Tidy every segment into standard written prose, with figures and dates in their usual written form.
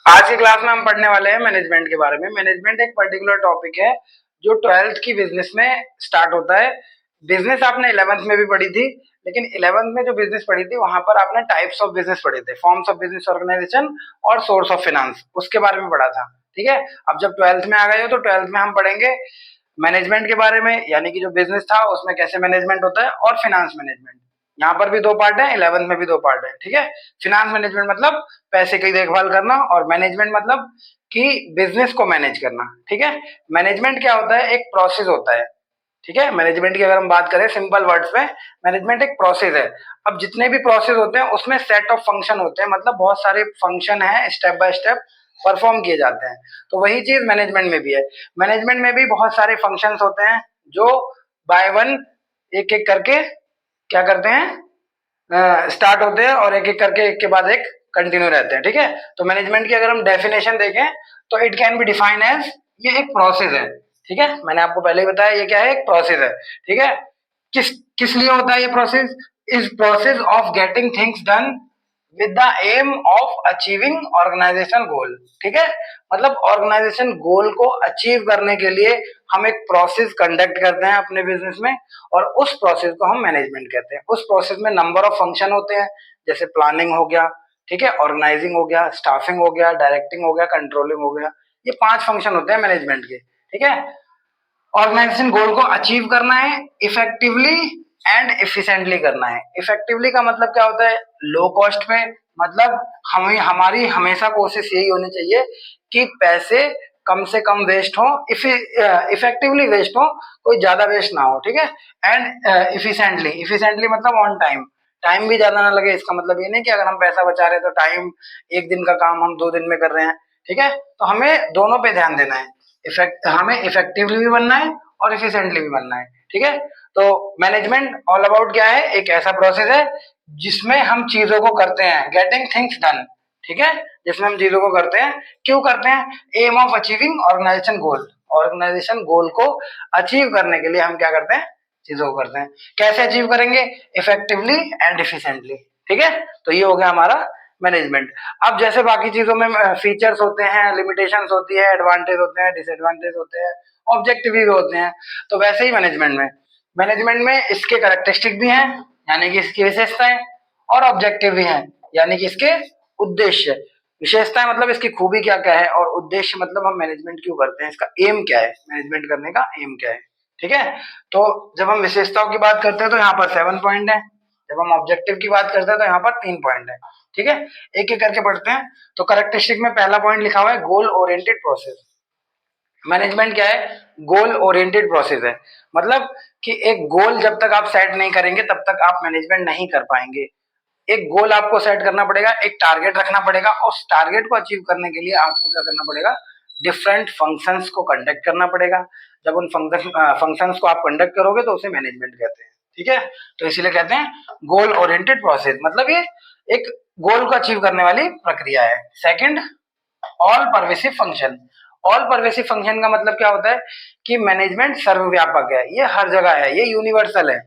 आज की क्लास में हम पढ़ने वाले हैं मैनेजमेंट के बारे में। मैनेजमेंट एक पर्टिकुलर टॉपिक है जो 12th की बिजनेस में स्टार्ट होता है। बिजनेस आपने 11th में भी पढ़ी थी, लेकिन 11th में जो बिजनेस पढ़ी थी वहां पर आपने टाइप्स ऑफ बिजनेस पढ़े थे, फॉर्म्स ऑफ बिजनेस ऑर्गेनाइजेशन और सोर्स ऑफ फाइनेंस, उसके बारे में पढ़ा था। ठीक है, अब जब 12th में आ गए हो तो 12th में हम पढ़ेंगे मैनेजमेंट के बारे में, यानी कि जो बिजनेस था उसमें कैसे मैनेजमेंट होता है, और फाइनेंस मैनेजमेंट। यहाँ पर भी दो पार्ट है, 11th में भी दो पार्ट है। ठीक है, फाइनेंस मैनेजमेंट मतलब पैसे की देखभाल करना, और मैनेजमेंट मतलब कि बिजनेस को मैनेज करना। ठीक है, मैनेजमेंट क्या होता है, एक प्रोसेस होता है। ठीक है, मैनेजमेंट की अगर हम बात करें सिंपल वर्ड्स में, मैनेजमेंट एक प्रोसेस है। अब जितने भी प्रोसेस होते हैं उसमें सेट ऑफ फंक्शन होते हैं, मतलब बहुत सारे फंक्शन है, स्टेप बाय स्टेप परफॉर्म किए जाते हैं। तो वही चीज मैनेजमेंट में भी है। मैनेजमेंट में भी बहुत सारे फंक्शंस होते हैं जो बाय वन एक एक करके क्या करते हैं, स्टार्ट होते हैं, और एक एक करके एक के बाद एक कंटिन्यू रहते हैं। ठीक है, तो मैनेजमेंट की अगर हम डेफिनेशन देखें तो it can be define as, ये एक प्रोसेस है। ठीक है, मैंने आपको पहले ही बताया ये क्या है, एक प्रोसेस है। ठीक है, किस किस लिए होता है ये process, is process of getting things done with the aim of achieving organisation goal. ठीक है, मतलब ऑर्गेनाइजेशन गोल को अचीव करने के लिए हम एक प्रोसेस कंडक्ट करते हैं अपने बिजनेस में, और उस प्रोसेस को हम मैनेजमेंट कहते हैं। उस प्रोसेस में नंबर ऑफ फंक्शन होते हैं, जैसे प्लानिंग हो गया, ठीक है, ऑर्गेनाइजिंग हो गया, स्टाफिंग हो गया, डायरेक्टिंग हो गया, कंट्रोलिंग हो गया। ये 5 फंक्शन होते हैं मैनेजमेंट के। ठीक है, ऑर्गेनाइजेशन गोल को अचीव करना है, इफेक्टिवली एंड एफिशिएंटली करना है। इफेक्टिवली का मतलब क्या होता है, लो कॉस्ट में, मतलब हमारी हमेशा कोशिश यही होनी चाहिए कि पैसे कम से कम वेस्ट हो, इफेक्टिवली वेस्ट हो, कोई ज्यादा वेस्ट ना हो। ठीक है, एंड इफिशिएंटली, इफिशिएंटली मतलब ऑन टाइम, टाइम भी ज्यादा ना लगे। इसका मतलब ये नहीं कि अगर हम पैसा बचा रहे हैं तो टाइम, एक दिन का काम हम 2 दिन में कर रहे हैं। ठीक है, तो हमें दोनों पे ध्यान देना है, हमें इफेक्टिवली भी बनना है और इफिशिएंटली भी बनना है। ठीक है, तो मैनेजमेंट ऑल अबाउट क्या है, एक ऐसा प्रोसेस है जिसमें हम चीजों को करते हैं, गेटिंग थिंग्स डन। ठीक है, जिसमें हम चीजों को करते हैं, क्यों करते हैं, aim of achieving organisation goal. Organisation goal को अचीव करने के लिए हम क्या करते हैं, चीजों को करते हैं। कैसे अचीव करेंगे, इफेक्टिवली एंड इफिशिएंटली। ठीक है, तो ये हो गया हमारा मैनेजमेंट। अब जैसे बाकी चीजों में फीचर्स होते हैं, लिमिटेशंस होती है, एडवांटेज होते हैं, डिसएडवांटेज होते हैं, ऑब्जेक्टिव भी होते हैं, तो वैसे ही मैनेजमेंट में इसके कैरेक्टरिस्टिक भी हैं, यानी कि इसकी विशेषताएं, और ऑब्जेक्टिव भी हैं, यानी कि इसके उद्देश्य। विशेषताएं मतलब इसकी खूबी क्या क्या है, और उद्देश्य मतलब हम मैनेजमेंट क्यों करते हैं, इसका एम क्या है, मैनेजमेंट करने का एम क्या है। ठीक है, तो जब हम विशेषताओं की बात करते हैं तो यहाँ पर 7 पॉइंट है, जब हम ऑब्जेक्टिव की बात करते हैं तो यहाँ पर 3 पॉइंट है। ठीक है, एक एक करके पढ़ते हैं। तो कैरेक्टरिस्टिक में पहला पॉइंट लिखा हुआ है गोल ओरिएंटेड प्रोसेस। मैनेजमेंट क्या है, गोल ओरिएंटेड प्रोसेस है, मतलब कि एक गोल जब तक आप सेट नहीं करेंगे तब तक आप मैनेजमेंट नहीं कर पाएंगे। एक गोल आपको सेट करना पड़ेगा, एक टारगेट रखना पड़ेगा, और उस टारगेट को अचीव करने के लिए आपको क्या करना पड़ेगा, डिफरेंट फंक्शंस को कंडक्ट करना पड़ेगा। जब उन फंक्शंस को आप कंडक्ट करोगे तो उसे मैनेजमेंट कहते हैं। ठीक है, तो इसीलिए कहते हैं गोल ओरिएंटेड प्रोसेस, मतलब ये एक गोल को अचीव करने वाली प्रक्रिया है। Second, all pervasive function. All pervasive function का मतलब क्या होता है कि मैनेजमेंट सर्वव्यापक है, ये हर जगह है, ये यूनिवर्सल है।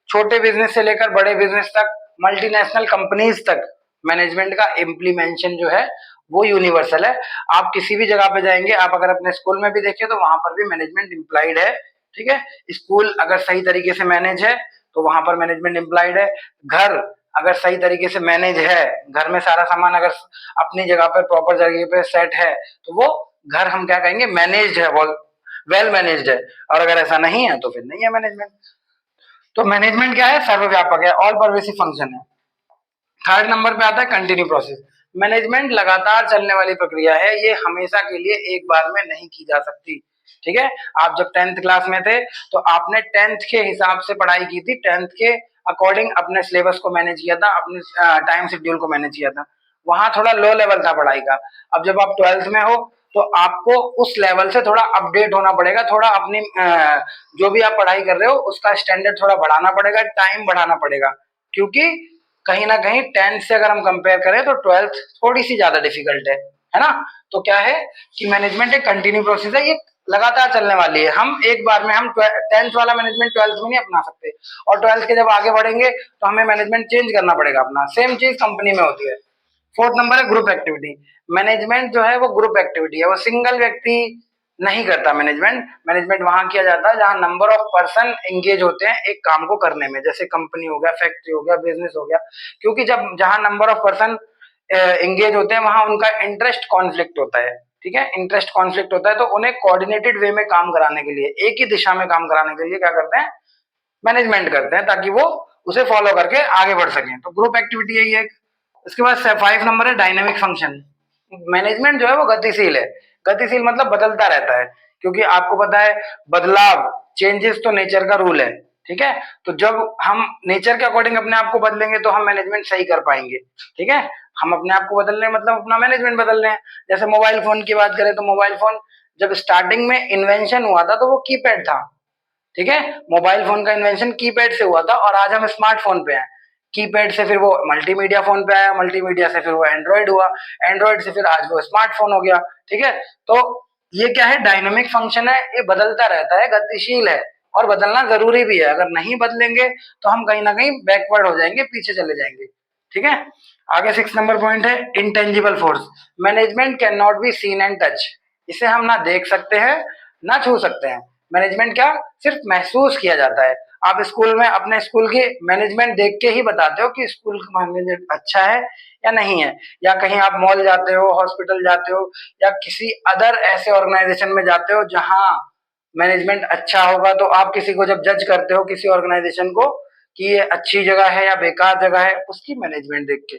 छोटे बिजनेस से लेकर बड़े बिजनेस तक, मल्टीनेशनल कंपनीज तक, मैनेजमेंट का इम्प्लीमेंटेशन जो है वो यूनिवर्सल है। आप किसी भी जगह पे जाएंगे, आप अगर अपने स्कूल में भी देखें तो वहां पर भी मैनेजमेंट इम्प्लाइड है। ठीक है, स्कूल अगर सही तरीके से मैनेज है तो वहां पर मैनेजमेंट इम्प्लाइड है। घर अगर सही तरीके से मैनेज है, घर में सारा सामान अगर अपनी जगह पर प्रॉपर जगह पे सेट है, तो वो घर हम क्या कहेंगे, मैनेज्ड है, वेल मैनेज्ड है। और अगर ऐसा नहीं है तो फिर नहीं है मैनेजमेंट। तो मैनेजमेंट क्या है, सर्वव्यापक है, ऑल परवेसिव फंक्शन है। थर्ड नंबर पे आता है कंटिन्यू प्रोसेस। मैनेजमेंट लगातार चलने वाली प्रक्रिया है, ये हमेशा के लिए एक बार में नहीं की जा सकती। ठीक है, आप जब 10th क्लास में थे तो आपने 10th के हिसाब से पढ़ाई की थी, 10th के अकॉर्डिंग अपने सिलेबस को मैनेज किया था, अपने टाइम शेड्यूल को मैनेज किया था। वहां थोड़ा लो लेवल था पढ़ाई का। अब जब आप 12th में हो तो आपको उस लेवल से थोड़ा अपडेट होना पड़ेगा, थोड़ा अपनी जो भी आप पढ़ाई कर रहे हो उसका स्टैंडर्ड थोड़ा बढ़ाना पड़ेगा, टाइम बढ़ाना पड़ेगा। क्योंकि कहीं ना कहीं 10th से अगर हम कंपेयर करें तो 12th थोड़ी सी ज्यादा डिफिकल्ट है ना। तो क्या है कि मैनेजमेंट एक कंटिन्यू प्रोसेस है, ये लगातार चलने वाली है। हम एक बार में हम 10th वाला मैनेजमेंट 12th में नहीं अपना सकते, और 12th के जब आगे बढ़ेंगे तो हमें मैनेजमेंट चेंज करना पड़ेगा अपना। सेम चीज कंपनी में होती है। फोर्थ नंबर है ग्रुप एक्टिविटी। मैनेजमेंट जो है वो ग्रुप एक्टिविटी है, वो सिंगल व्यक्ति नहीं करता मैनेजमेंट। मैनेजमेंट वहां किया जाता है जहां नंबर ऑफ पर्सन एंगेज होते हैं एक काम को करने में, जैसे कंपनी हो गया, फैक्ट्री हो गया, बिजनेस हो गया। क्योंकि जब जहां नंबर ऑफ पर्सन एंगेज होते हैं वहां उनका इंटरेस्ट कॉन्फ्लिक्ट होता है। ठीक है, इंटरेस्ट कॉन्फ्लिक्ट होता है तो उन्हें कोऑर्डिनेटेड वे में काम कराने के लिए, एक ही दिशा में काम कराने के लिए क्या करते हैं, मैनेजमेंट करते हैं, ताकि वो उसे फॉलो करके आगे बढ़ सकें। तो ग्रुप एक्टिविटी यही है। उसके बाद 5 नंबर है डायनेमिक फंक्शन। मैनेजमेंट जो है वो गतिशील है। गतिशील मतलब बदलता रहता है, क्योंकि आपको पता है बदलाव, चेंजेस तो नेचर का रूल है। ठीक है, तो जब हम नेचर के अकॉर्डिंग अपने आप को बदलेंगे तो हम मैनेजमेंट सही कर पाएंगे। ठीक है, हम अपने आप को बदल रहे हैं मतलब अपना मैनेजमेंट बदल रहे हैं। जैसे मोबाइल फोन की बात करें तो मोबाइल फोन जब स्टार्टिंग में इन्वेंशन हुआ था तो वो कीपैड था। ठीक है, मोबाइल फोन का इन्वेंशन कीपैड से हुआ था और आज हम स्मार्टफोन पे हैं। कीपैड से फिर वो मल्टीमीडिया फोन पे आया, मल्टीमीडिया से फिर वो एंड्रॉइड हुआ, एंड्रॉइड से फिर आज वो स्मार्टफोन हो गया। ठीक है, तो ये क्या है, डायनामिक फंक्शन है, ये बदलता रहता है, गतिशील है और बदलना जरूरी भी है। अगर नहीं बदलेंगे तो हम कहीं ना कहीं बैकवर्ड हो जाएंगे, पीछे चले जाएंगे। ठीक है, आगे 6 नंबर पॉइंट है intangible force. Management can not be seen and touch. इसे हम ना देख सकते हैं ना छू सकते हैं। मैनेजमेंट क्या, सिर्फ महसूस किया जाता है। आप स्कूल में अपने स्कूल की मैनेजमेंट देख के ही बताते हो कि स्कूल का मैनेजमेंट अच्छा है या नहीं है। या कहीं आप मॉल जाते हो, हॉस्पिटल जाते हो या किसी अदर ऐसे ऑर्गेनाइजेशन में जाते हो जहां मैनेजमेंट अच्छा होगा, तो आप किसी को जब जज करते हो किसी ऑर्गेनाइजेशन को कि ये अच्छी जगह है या बेकार जगह है, उसकी मैनेजमेंट देख के।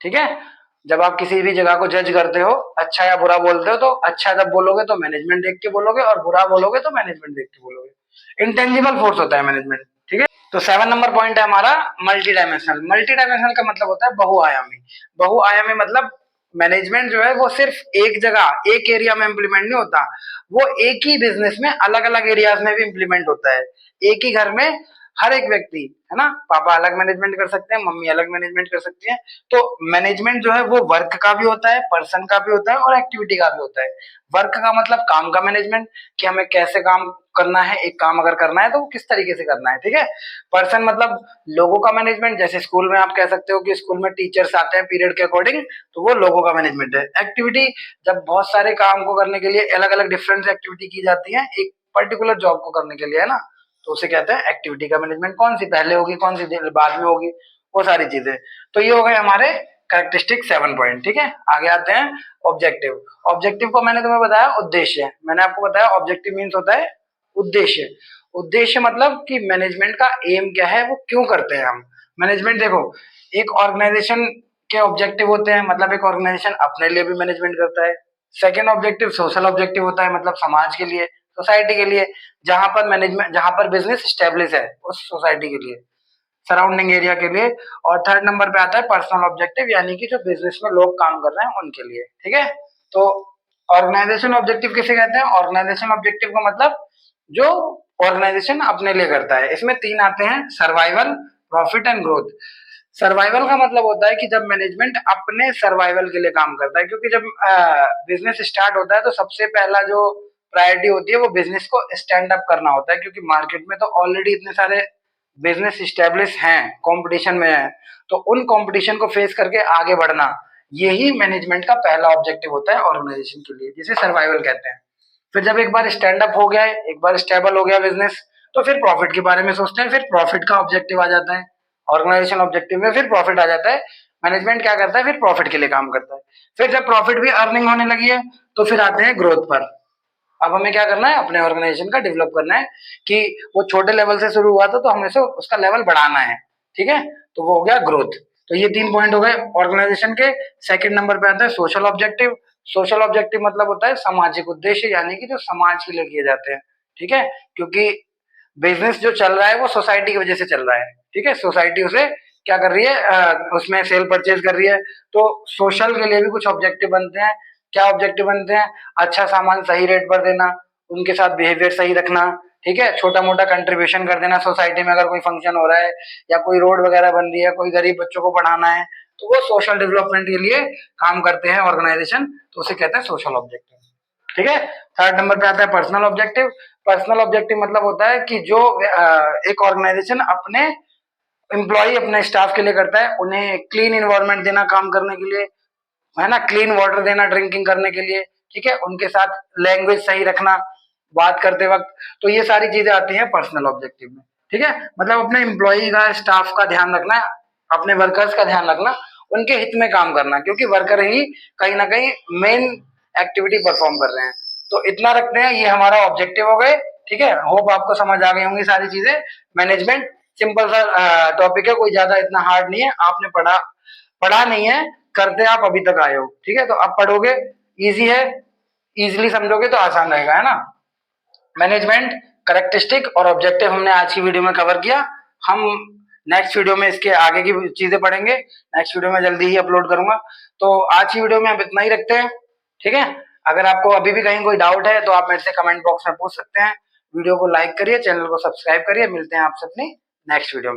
ठीक है, जब आप किसी भी जगह को जज करते हो, अच्छा या बुरा बोलते हो, तो अच्छा जब बोलोगे तो मैनेजमेंट देख के बोलोगे और बुरा बोलोगे तो मैनेजमेंट देख के बोलोगे। इंटेंजिबल फोर्स होता है मैनेजमेंट। ठीक है, तो 7 नंबर पॉइंट है हमारा मल्टी डायमेंशनल। मल्टी डायमेंशनल का मतलब होता है बहुआयामी। बहुआयामी मतलब मैनेजमेंट जो है वो सिर्फ एक जगह, एक एरिया में इंप्लीमेंट नहीं होता, वो एक ही बिजनेस में अलग अलग एरियाज में भी इंप्लीमेंट होता है। एक ही घर में हर एक व्यक्ति, है ना, पापा अलग मैनेजमेंट कर सकते हैं, मम्मी अलग मैनेजमेंट कर सकती है। तो मैनेजमेंट जो है वो वर्क का भी होता है, पर्सन का भी होता है और एक्टिविटी का भी होता है। वर्क का मतलब काम का मैनेजमेंट, कि हमें कैसे काम करना है, एक काम अगर करना है तो वो किस तरीके से करना है। ठीक है, पर्सन मतलब लोगों का मैनेजमेंट, जैसे स्कूल में आप कह सकते हो कि स्कूल में टीचर्स आते हैं पीरियड के अकॉर्डिंग, तो वो लोगों का मैनेजमेंट है। एक्टिविटी, जब बहुत सारे काम को करने के लिए अलग अलग डिफरेंट एक्टिविटी की जाती है एक पर्टिकुलर जॉब को करने के लिए, है ना, तो उसे कहते हैं एक्टिविटी का मैनेजमेंट। कौन सी पहले होगी, कौन सी बाद में होगी, वो सारी चीजें। तो ये हो गए हमारे कैरेक्टरिस्टिक 7 पॉइंट। ठीक है, आगे आते हैं ऑब्जेक्टिव। ऑब्जेक्टिव को मैंने तुम्हें बताया उद्देश्य, मैंने आपको बताया ऑब्जेक्टिव मीन्स होता है उद्देश्य। उद्देश्य मतलब कि मैनेजमेंट का एम क्या है, वो क्यों करते हैं हम मैनेजमेंट। देखो, एक ऑर्गेनाइजेशन के ऑब्जेक्टिव होते हैं, मतलब एक ऑर्गेनाइजेशन अपने लिए भी मैनेजमेंट करता है। सेकेंड ऑब्जेक्टिव सोशल ऑब्जेक्टिव होता है, मतलब समाज के लिए, सोसाइटी के लिए, जहां पर मैनेजमेंट, जहां पर बिजनेस स्टेब्लिश है उस सोसाइटी के लिए, सराउंडिंग एरिया के लिए। और थर्ड नंबर पे आता है पर्सनल ऑब्जेक्टिव, यानी कि जो बिजनेस में लोग काम कर रहे हैं उनके लिए। ठीक है, तो ऑर्गेनाइजेशन ऑब्जेक्टिव किसे कहते हैं, ऑर्गेनाइजेशन ऑब्जेक्टिव का मतलब जो ऑर्गेनाइजेशन अपने लिए करता है। इसमें 3 आते हैं, survival, profit and growth. Survival का मतलब होता है कि जब मैनेजमेंट अपने सर्वाइवल के लिए काम करता है, क्योंकि जब बिजनेस स्टार्ट होता है तो सबसे पहला जो प्रायोरिटी होती है वो बिजनेस को स्टैंड अप करना होता है, क्योंकि मार्केट में तो ऑलरेडी इतने सारे बिजनेस स्टेब्लिश हैं, कंपटीशन में है, तो उन कंपटीशन को फेस करके आगे बढ़ना, यही मैनेजमेंट का पहला ऑब्जेक्टिव होता है ऑर्गेनाइजेशन के लिए, जिसे सर्वाइवल कहते हैं। फिर जब एक बार स्टैंड अप हो गया है, एक बार स्टेबल हो गया बिजनेस, तो फिर प्रॉफिट के बारे में सोचते हैं, फिर प्रॉफिट का ऑब्जेक्टिव आ जाता है। ऑर्गेनाइजेशन ऑब्जेक्टिव में फिर प्रॉफिट आ जाता है। मैनेजमेंट क्या करता है, फिर प्रॉफिट के लिए काम करता है। फिर जब प्रॉफिट भी अर्निंग होने लगी है तो फिर आते हैं ग्रोथ पर। अब हमें क्या करना है, अपने ऑर्गेनाइजेशन का डेवलप करना है, कि वो छोटे लेवल से शुरू हुआ था तो हमें से उसका लेवल बढ़ाना है। ठीक है, तो वो हो गया ग्रोथ। तो ये 3 पॉइंट हो गए ऑर्गेनाइजेशन के। सेकंड नंबर पे आता है सोशल ऑब्जेक्टिव। सोशल ऑब्जेक्टिव मतलब होता है सामाजिक उद्देश्य, यानी कि जो समाज के लिए किए जाते हैं। ठीक है, क्योंकि बिजनेस जो चल रहा है वो सोसाइटी की वजह से चल रहा है। ठीक है, सोसाइटी उसे क्या कर रही है, उसमें सेल परचेज कर रही है, तो सोशल के लिए भी कुछ ऑब्जेक्टिव बनते हैं। क्या ऑब्जेक्टिव बनते हैं, अच्छा सामान सही रेट पर देना, उनके साथ बिहेवियर सही रखना। ठीक है, छोटा मोटा कंट्रीब्यूशन कर देना सोसाइटी में, अगर कोई फंक्शन हो रहा है या कोई रोड वगैरह बन रही है, कोई गरीब बच्चों को पढ़ाना है, तो वो सोशल डेवलपमेंट के लिए काम करते हैं ऑर्गेनाइजेशन, तो उसे कहते हैं सोशल ऑब्जेक्टिव। ठीक है, थर्ड नंबर पे आता है पर्सनल ऑब्जेक्टिव। पर्सनल ऑब्जेक्टिव मतलब होता है कि जो एक ऑर्गेनाइजेशन अपने एम्प्लॉय अपने स्टाफ के लिए करता है, उन्हें क्लीन इन्वायरमेंट देना काम करने के लिए, है ना, क्लीन वाटर देना ड्रिंकिंग करने के लिए, ठीक है, उनके साथ लैंग्वेज सही रखना बात करते वक्त। तो ये सारी चीजें आती हैं पर्सनल ऑब्जेक्टिव में, ठीक है। मतलब अपने एम्प्लॉय का, स्टाफ का ध्यान रखना, अपने वर्कर्स का ध्यान रखना, उनके हित में काम करना, क्योंकि वर्कर ही कहीं ना कहीं मेन एक्टिविटी परफॉर्म कर रहे हैं। तो इतना रखते हैं, ये हमारा ऑब्जेक्टिव हो गए, ठीक है। होप आपको समझ आ गई होंगी सारी चीजें। मैनेजमेंट सिंपल सा टॉपिक है, कोई ज्यादा इतना हार्ड नहीं है। आपने पढ़ा पढ़ा नहीं है, करते आप अभी तक आए हो, ठीक है। तो अब पढ़ोगे, इजी है, इजीली समझोगे तो आसान रहेगा, है ना। मैनेजमेंट, करेक्टरिस्टिक और ऑब्जेक्टिव हमने आज की वीडियो में कवर किया। हम नेक्स्ट वीडियो में इसके आगे की चीजें पढ़ेंगे, नेक्स्ट वीडियो में जल्दी ही अपलोड करूंगा। तो आज की वीडियो में आप इतना ही रखते हैं, ठीक है। अगर आपको अभी भी कहीं कोई डाउट है तो आप मेरे से कमेंट बॉक्स में पूछ सकते हैं। वीडियो को लाइक करिए, चैनल को सब्सक्राइब करिए। मिलते हैं आपसे अपनी नेक्स्ट वीडियो में।